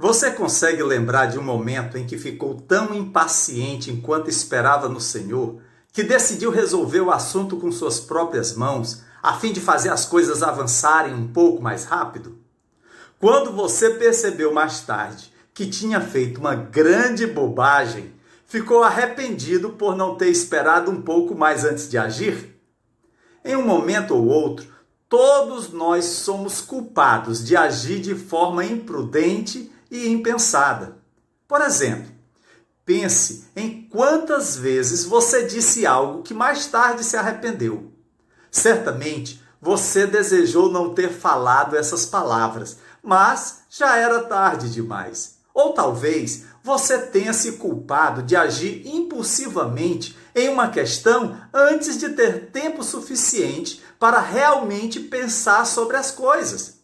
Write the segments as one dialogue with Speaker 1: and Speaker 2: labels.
Speaker 1: Você consegue lembrar de um momento em que ficou tão impaciente enquanto esperava no Senhor, que decidiu resolver o assunto com suas próprias mãos, a fim de fazer as coisas avançarem um pouco mais rápido? Quando você percebeu mais tarde que tinha feito uma grande bobagem, ficou arrependido por não ter esperado um pouco mais antes de agir? Em um momento ou outro, todos nós somos culpados de agir de forma imprudente e impensada. Por exemplo, pense em quantas vezes você disse algo que mais tarde se arrependeu. Certamente, você desejou não ter falado essas palavras, mas já era tarde demais. Ou talvez você tenha se culpado de agir impulsivamente em uma questão antes de ter tempo suficiente para realmente pensar sobre as coisas.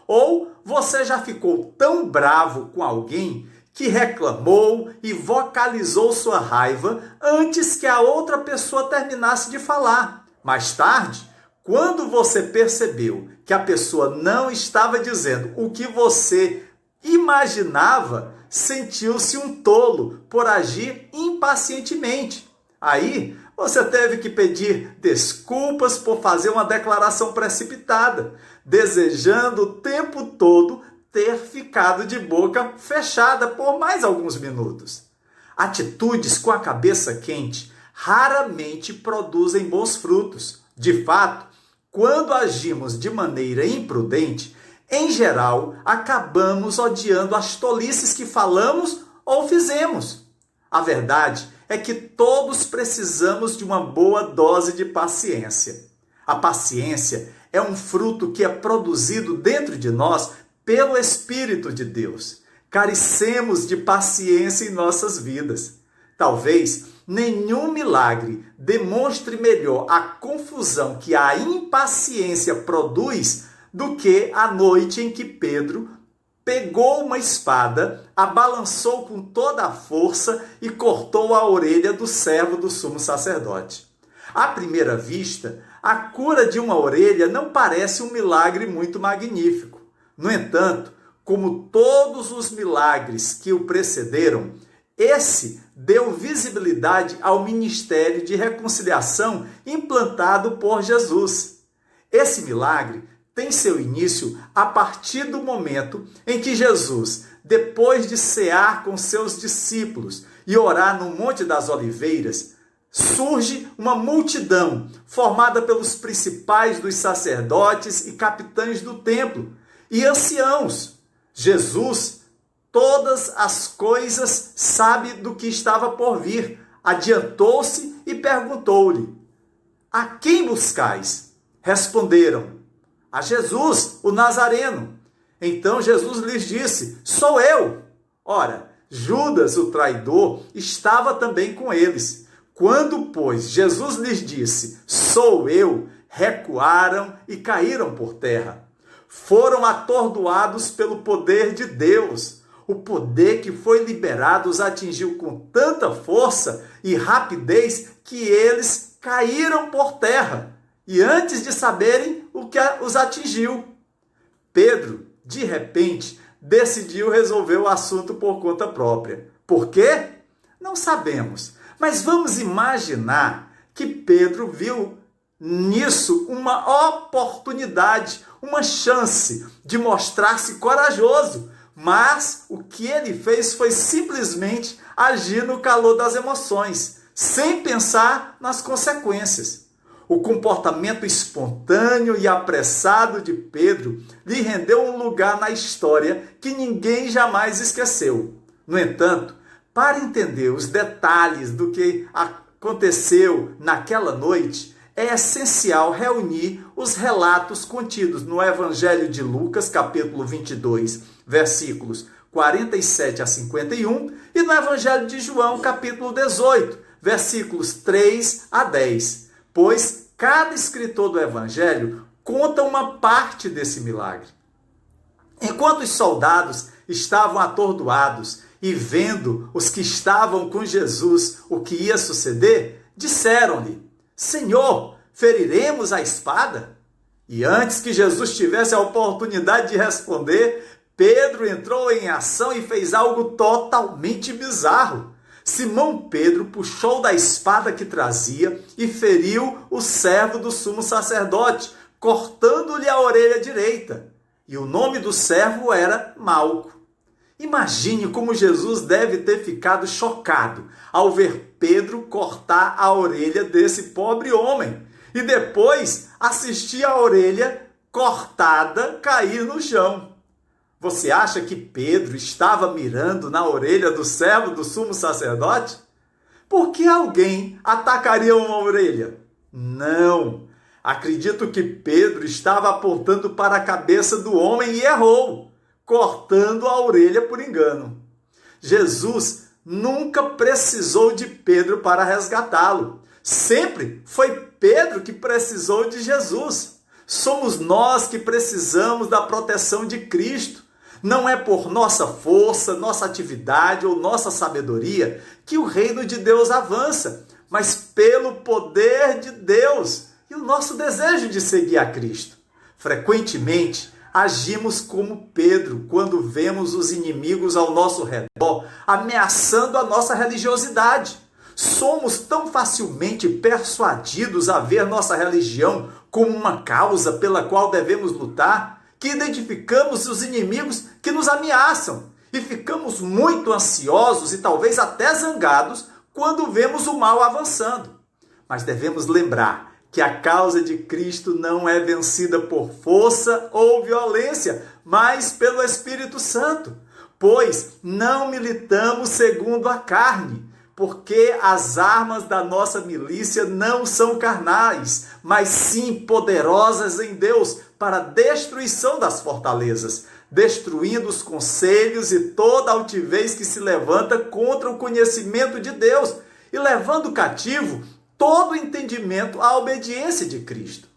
Speaker 1: Ou você já ficou tão bravo com alguém que reclamou e vocalizou sua raiva antes que a outra pessoa terminasse de falar. Mais tarde, quando você percebeu que a pessoa não estava dizendo o que você imaginava, sentiu-se um tolo por agir impacientemente. Aí, você teve que pedir desculpas por fazer uma declaração precipitada, desejando o tempo todo ter ficado de boca fechada por mais alguns minutos. Atitudes com a cabeça quente raramente produzem bons frutos. De fato, quando agimos de maneira imprudente, em geral, acabamos odiando as tolices que falamos ou fizemos. A verdade é que todos precisamos de uma boa dose de paciência. A paciência é um fruto que é produzido dentro de nós pelo Espírito de Deus. Carecemos de paciência em nossas vidas. Talvez nenhum milagre demonstre melhor a confusão que a impaciência produz do que a noite em que Pedro pegou uma espada, a balançou com toda a força e cortou a orelha do servo do sumo sacerdote. À primeira vista, a cura de uma orelha não parece um milagre muito magnífico. No entanto, como todos os milagres que o precederam, esse deu visibilidade ao ministério de reconciliação implantado por Jesus. Esse milagre tem seu início a partir do momento em que Jesus, depois de cear com seus discípulos e orar no Monte das Oliveiras, surge uma multidão formada pelos principais dos sacerdotes e capitães do templo e anciãos. Jesus, todas as coisas, sabe do que estava por vir. Adiantou-se e perguntou-lhe: "A quem buscais?" Responderam: "A Jesus, o Nazareno." Então Jesus lhes disse: "Sou eu." Ora, Judas, o traidor, estava também com eles. Quando, pois, Jesus lhes disse: "Sou eu", recuaram e caíram por terra. Foram atordoados pelo poder de Deus. O poder que foi liberado os atingiu com tanta força e rapidez que eles caíram por terra. E antes de saberem o que os atingiu, Pedro, de repente, decidiu resolver o assunto por conta própria. Por quê? Não sabemos. Mas vamos imaginar que Pedro viu nisso uma oportunidade, uma chance de mostrar-se corajoso. Mas o que ele fez foi simplesmente agir no calor das emoções, sem pensar nas consequências. O comportamento espontâneo e apressado de Pedro lhe rendeu um lugar na história que ninguém jamais esqueceu. No entanto, para entender os detalhes do que aconteceu naquela noite, é essencial reunir os relatos contidos no Evangelho de Lucas, capítulo 22, versículos 47 a 51, e no Evangelho de João, capítulo 18, versículos 3 a 10. Pois cada escritor do Evangelho conta uma parte desse milagre. Enquanto os soldados estavam atordoados e vendo os que estavam com Jesus o que ia suceder, disseram-lhe: "Senhor, feriremos a espada?" E antes que Jesus tivesse a oportunidade de responder, Pedro entrou em ação e fez algo totalmente bizarro. Simão Pedro puxou da espada que trazia e feriu o servo do sumo sacerdote, cortando-lhe a orelha direita. E o nome do servo era Malco. Imagine como Jesus deve ter ficado chocado ao ver Pedro cortar a orelha desse pobre homem e depois assistir a orelha cortada cair no chão. Você acha que Pedro estava mirando na orelha do servo do sumo sacerdote? Por que alguém atacaria uma orelha? Não. Acredito que Pedro estava apontando para a cabeça do homem e errou, cortando a orelha por engano. Jesus nunca precisou de Pedro para resgatá-lo. Sempre foi Pedro que precisou de Jesus. Somos nós que precisamos da proteção de Cristo. Não é por nossa força, nossa atividade ou nossa sabedoria que o reino de Deus avança, mas pelo poder de Deus e o nosso desejo de seguir a Cristo. Frequentemente, agimos como Pedro quando vemos os inimigos ao nosso redor ameaçando a nossa religiosidade. Somos tão facilmente persuadidos a ver nossa religião como uma causa pela qual devemos lutar, que identificamos os inimigos que nos ameaçam e ficamos muito ansiosos e talvez até zangados quando vemos o mal avançando. Mas devemos lembrar que a causa de Cristo não é vencida por força ou violência, mas pelo Espírito Santo. Pois não militamos segundo a carne, porque as armas da nossa milícia não são carnais, mas sim poderosas em Deus para a destruição das fortalezas, destruindo os conselhos e toda altivez que se levanta contra o conhecimento de Deus e levando cativo todo o entendimento à obediência de Cristo.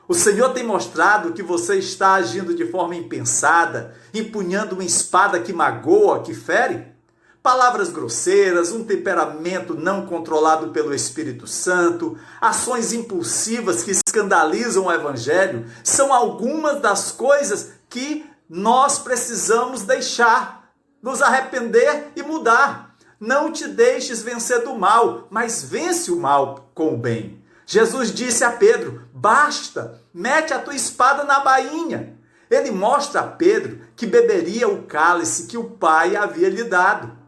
Speaker 1: O Senhor tem mostrado que você está agindo de forma impensada, empunhando uma espada que magoa, que fere? Palavras grosseiras, um temperamento não controlado pelo Espírito Santo, ações impulsivas que escandalizam o Evangelho, são algumas das coisas que nós precisamos deixar, nos arrepender e mudar. Não te deixes vencer do mal, mas vence o mal com o bem. Jesus disse a Pedro: basta, mete a tua espada na bainha. Ele mostra a Pedro que beberia o cálice que o Pai havia lhe dado.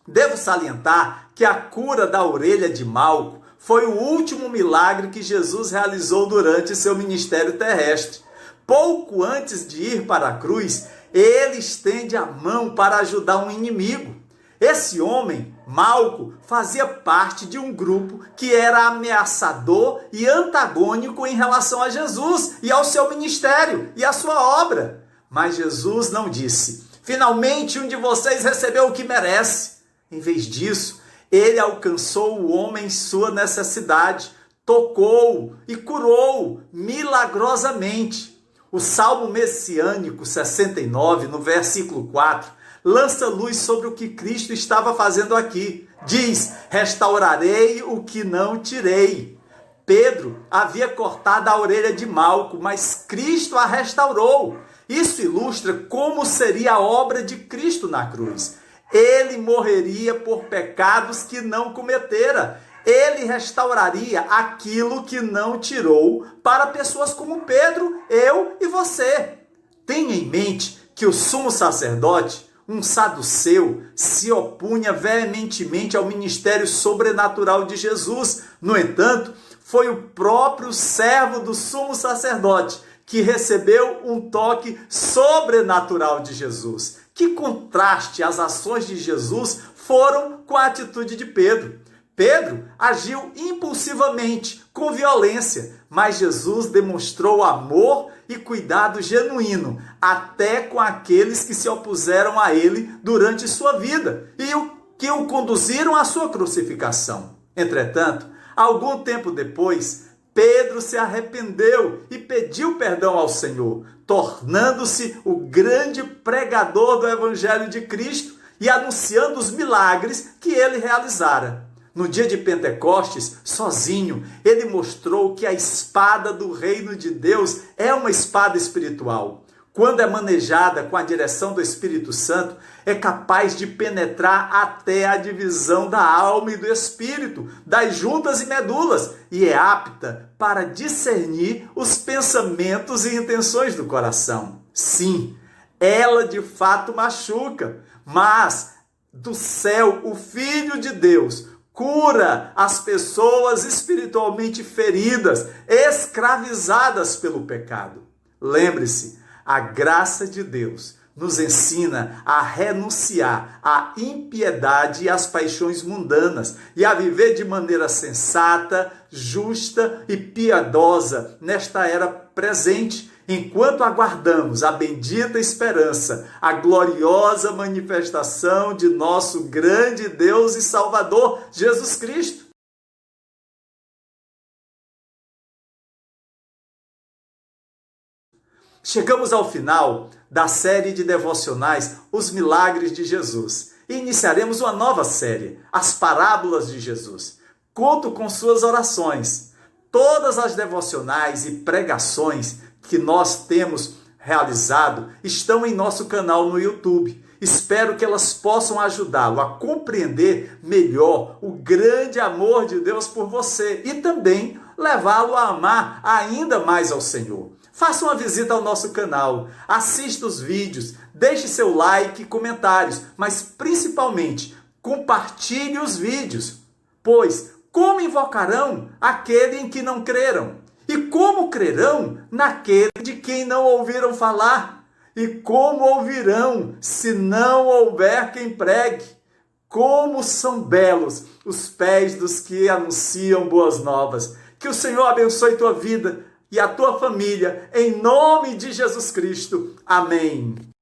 Speaker 1: Devo salientar que a cura da orelha de Malco foi o último milagre que Jesus realizou durante seu ministério terrestre. Pouco antes de ir para a cruz, ele estende a mão para ajudar um inimigo. Esse homem, Malco, fazia parte de um grupo que era ameaçador e antagônico em relação a Jesus e ao seu ministério e à sua obra. Mas Jesus não disse: finalmente um de vocês recebeu o que merece. Em vez disso, ele alcançou o homem em sua necessidade, tocou e curou milagrosamente. O Salmo Messiânico 69, no versículo 4, lança luz sobre o que Cristo estava fazendo aqui. Diz: restaurarei o que não tirei. Pedro havia cortado a orelha de Malco, mas Cristo a restaurou. Isso ilustra como seria a obra de Cristo na cruz. Ele morreria por pecados que não cometera. Ele restauraria aquilo que não tirou para pessoas como Pedro, eu e você. Tenha em mente que o sumo sacerdote, um saduceu, se opunha veementemente ao ministério sobrenatural de Jesus. No entanto, foi o próprio servo do sumo sacerdote que recebeu um toque sobrenatural de Jesus. Que contraste as ações de Jesus foram com a atitude de Pedro. Pedro agiu impulsivamente, com violência, mas Jesus demonstrou amor e cuidado genuíno, até com aqueles que se opuseram a ele durante sua vida e que o conduziram à sua crucificação. Entretanto, algum tempo depois, Pedro se arrependeu e pediu perdão ao Senhor, tornando-se o grande pregador do Evangelho de Cristo e anunciando os milagres que ele realizara. No dia de Pentecostes, sozinho, ele mostrou que a espada do reino de Deus é uma espada espiritual. quando é manejada com a direção do Espírito Santo, é capaz de penetrar até a divisão da alma e do espírito, das juntas e medulas, e é apta para discernir os pensamentos e intenções do coração. Sim, ela de fato machuca, mas do céu o Filho de Deus cura as pessoas espiritualmente feridas, escravizadas pelo pecado. Lembre-se, a graça de Deus nos ensina a renunciar à impiedade e às paixões mundanas e a viver de maneira sensata, justa e piedosa nesta era presente, enquanto aguardamos a bendita esperança, a gloriosa manifestação de nosso grande Deus e Salvador, Jesus Cristo. Chegamos ao final da série de devocionais Os Milagres de Jesus e iniciaremos uma nova série, As Parábolas de Jesus. Conto com suas orações. Todas as devocionais e pregações que nós temos realizado estão em nosso canal no YouTube. Espero que elas possam ajudá-lo a compreender melhor o grande amor de Deus por você e também levá-lo a amar ainda mais ao Senhor. Faça uma visita ao nosso canal, assista os vídeos, deixe seu like e comentários, mas principalmente compartilhe os vídeos, pois como invocarão aquele em que não creram? E como crerão naquele de quem não ouviram falar? E como ouvirão se não houver quem pregue? Como são belos os pés dos que anunciam boas novas. Que o Senhor abençoe tua vida e a tua família, em nome de Jesus Cristo. Amém.